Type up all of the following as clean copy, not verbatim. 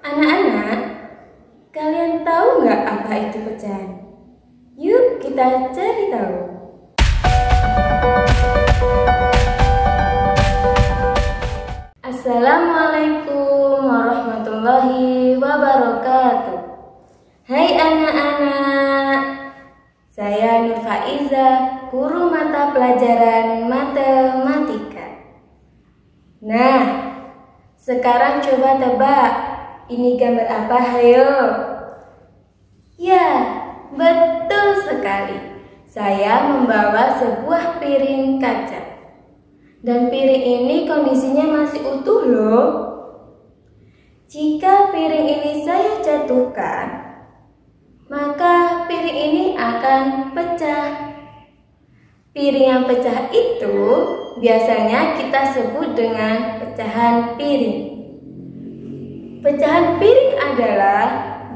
Anak-anak, kalian tahu nggak apa itu pecahan? Yuk kita cari tahu. Assalamualaikum warahmatullahi wabarakatuh. Hai anak-anak, saya Nur Faiza, guru mata pelajaran matematika. Nah, sekarang coba tebak. Ini gambar apa, hayo? Ya, betul sekali. Saya membawa sebuah piring kaca. Dan piring ini kondisinya masih utuh loh. Jika piring ini saya jatuhkan, maka piring ini akan pecah. Piring yang pecah itu biasanya kita sebut dengan pecahan piring. Pecahan piring adalah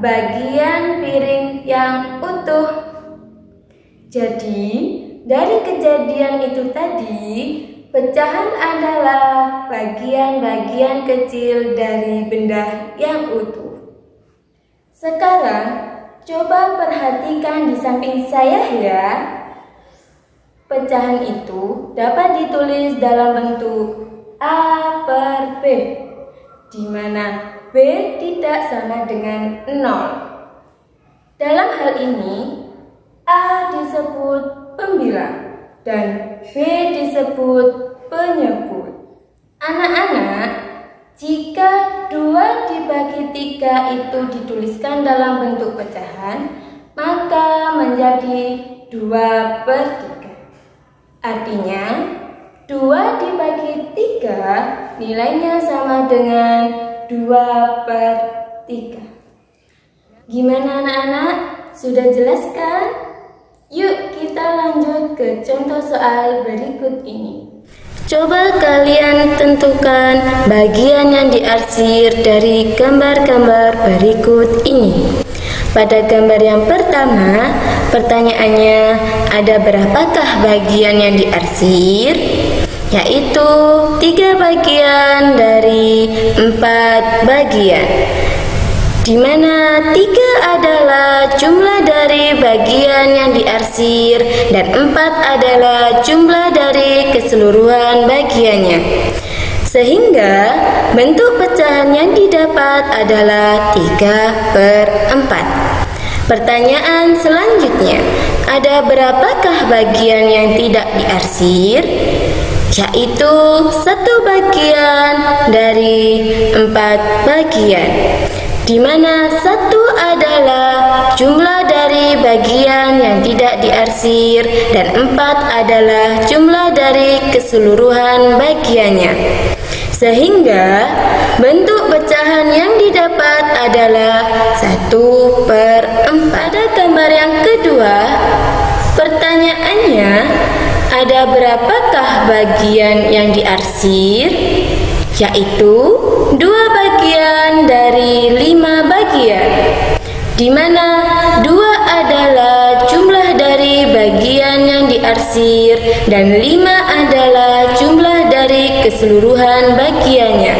bagian piring yang utuh. Jadi, dari kejadian itu tadi, pecahan adalah bagian-bagian kecil dari benda yang utuh. Sekarang, coba perhatikan di samping saya ya. Pecahan itu dapat ditulis dalam bentuk A per B, di mana B tidak sama dengan 0. Dalam hal ini, A disebut pembilang dan B disebut penyebut. Anak-anak, jika 2 dibagi 3 itu dituliskan dalam bentuk pecahan, maka menjadi 2 per 3. Artinya, 2 dibagi 3 nilainya sama dengan 2 per 3. Gimana anak-anak? Sudah jelas kan? Yuk kita lanjut ke contoh soal berikut ini. Coba kalian tentukan bagian yang diarsir dari gambar-gambar berikut ini. Pada gambar yang pertama, pertanyaannya, ada berapakah bagian yang diarsir? Yaitu 3 bagian dari 4 bagian, di mana 3 adalah jumlah dari bagian yang diarsir dan 4 adalah jumlah dari keseluruhan bagiannya. Sehingga bentuk pecahan yang didapat adalah 3 per 4. Pertanyaan selanjutnya, ada berapakah bagian yang tidak diarsir? Yaitu 1 bagian dari 4 bagian, di mana 1 adalah jumlah dari bagian yang tidak diarsir dan 4 adalah jumlah dari keseluruhan bagiannya. Sehingga bentuk pecahan yang didapat adalah 1 per 4. Pada gambar yang kedua, pertanyaannya, ada berapakah bagian yang diarsir? Yaitu 2 bagian dari 5 bagian, di mana 2 adalah jumlah dari bagian yang diarsir dan 5 adalah jumlah dari keseluruhan bagiannya.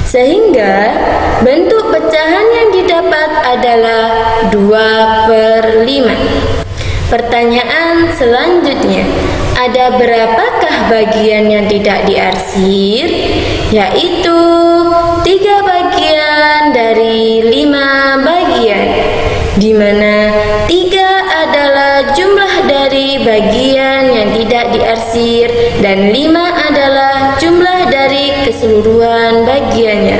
Sehingga bentuk pecahan yang didapat adalah 2 per 5. Pertanyaan selanjutnya, ada berapakah bagian yang tidak diarsir? Yaitu 3 bagian dari 5 bagian, di mana 3 adalah jumlah dari bagian yang tidak diarsir dan 5 adalah jumlah dari keseluruhan bagiannya.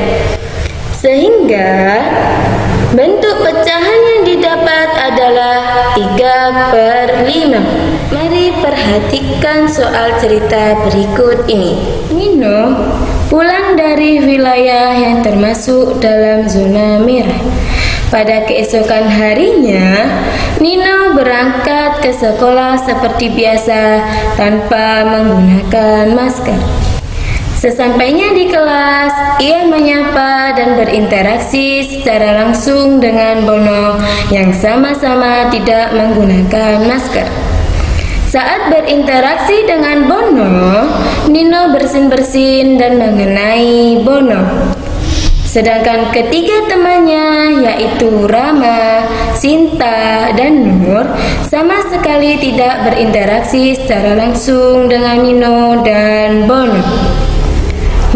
Sehingga bentuk pecahan yang didapat adalah 3 per 5. Mari perhatikan soal cerita berikut ini. Nino pulang dari wilayah yang termasuk dalam zona merah. Pada keesokan harinya, Nino berangkat ke sekolah seperti biasa tanpa menggunakan masker. Sesampainya di kelas, ia menyapa dan berinteraksi secara langsung dengan Bono yang sama-sama tidak menggunakan masker. Saat berinteraksi dengan Bono, Nino bersin-bersin dan mengenai Bono. Sedangkan ketiga temannya, yaitu Rama, Sinta, dan Nur, sama sekali tidak berinteraksi secara langsung dengan Nino dan Bono.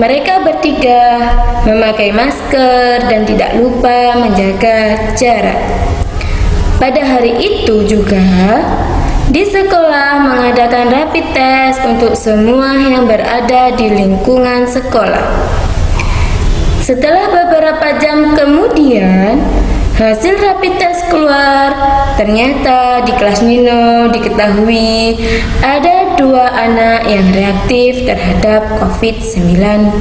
Mereka bertiga memakai masker dan tidak lupa menjaga jarak. Pada hari itu juga, di sekolah mengadakan rapid test untuk semua yang berada di lingkungan sekolah. Setelah beberapa jam kemudian, hasil rapid test keluar. Ternyata di kelas Nino diketahui ada 2 anak yang reaktif terhadap COVID-19.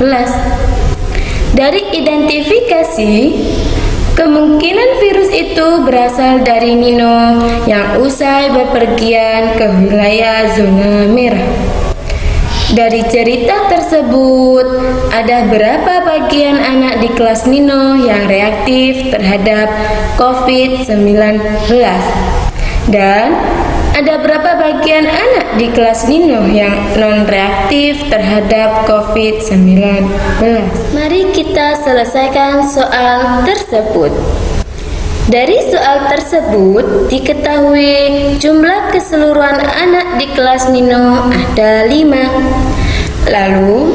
Dari identifikasi, kemungkinan virus itu berasal dari Nino yang usai bepergian ke wilayah zona merah. Dari cerita tersebut, ada berapa bagian anak di kelas Nino yang reaktif terhadap COVID-19? Dan ada berapa bagian anak di kelas Nino yang non-reaktif terhadap COVID-19? Mari kita selesaikan soal tersebut. Dari soal tersebut diketahui jumlah keseluruhan anak di kelas Nino ada 5. Lalu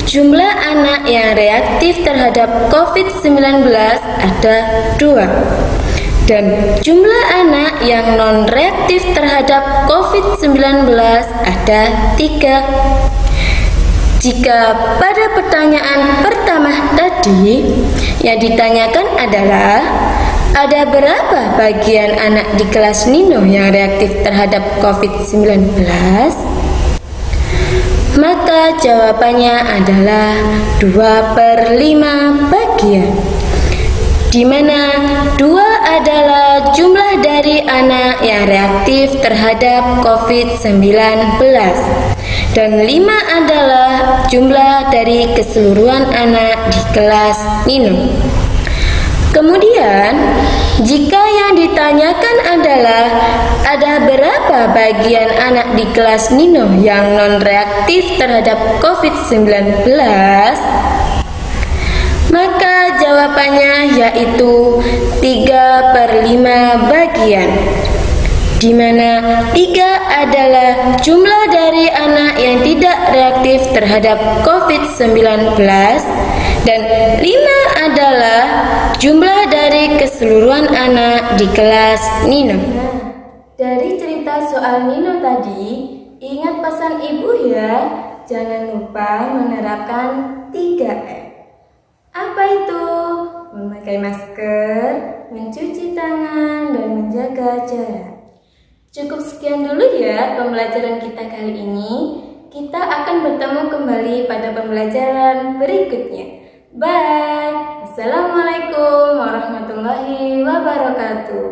jumlah anak yang reaktif terhadap COVID-19 ada 2. Dan jumlah anak yang non-reaktif terhadap COVID-19 ada 3. Jika pada pertanyaan pertama tadi yang ditanyakan adalah ada berapa bagian anak di kelas Nino yang reaktif terhadap COVID-19? Maka jawabannya adalah 2/5 bagian, di mana 2 adalah jumlah dari anak yang reaktif terhadap COVID-19 dan 5 adalah jumlah dari keseluruhan anak di kelas Nino. Kemudian, jika yang ditanyakan adalah ada berapa bagian anak di kelas Nino yang non-reaktif terhadap COVID-19, maka jawabannya yaitu 3/5 bagian, di mana 3 adalah jumlah dari anak yang tidak reaktif terhadap COVID-19 dan 5 adalah jumlah dari keseluruhan anak di kelas Nino. Dari cerita soal Nino tadi, ingat pesan ibu ya, jangan lupa menerapkan 3M. Apa itu? Memakai masker, mencuci tangan, dan menjaga jarak. Cukup sekian dulu ya pembelajaran kita kali ini. Kita akan bertemu kembali pada pembelajaran berikutnya. Bye. Assalamualaikum warahmatullahi wabarakatuh.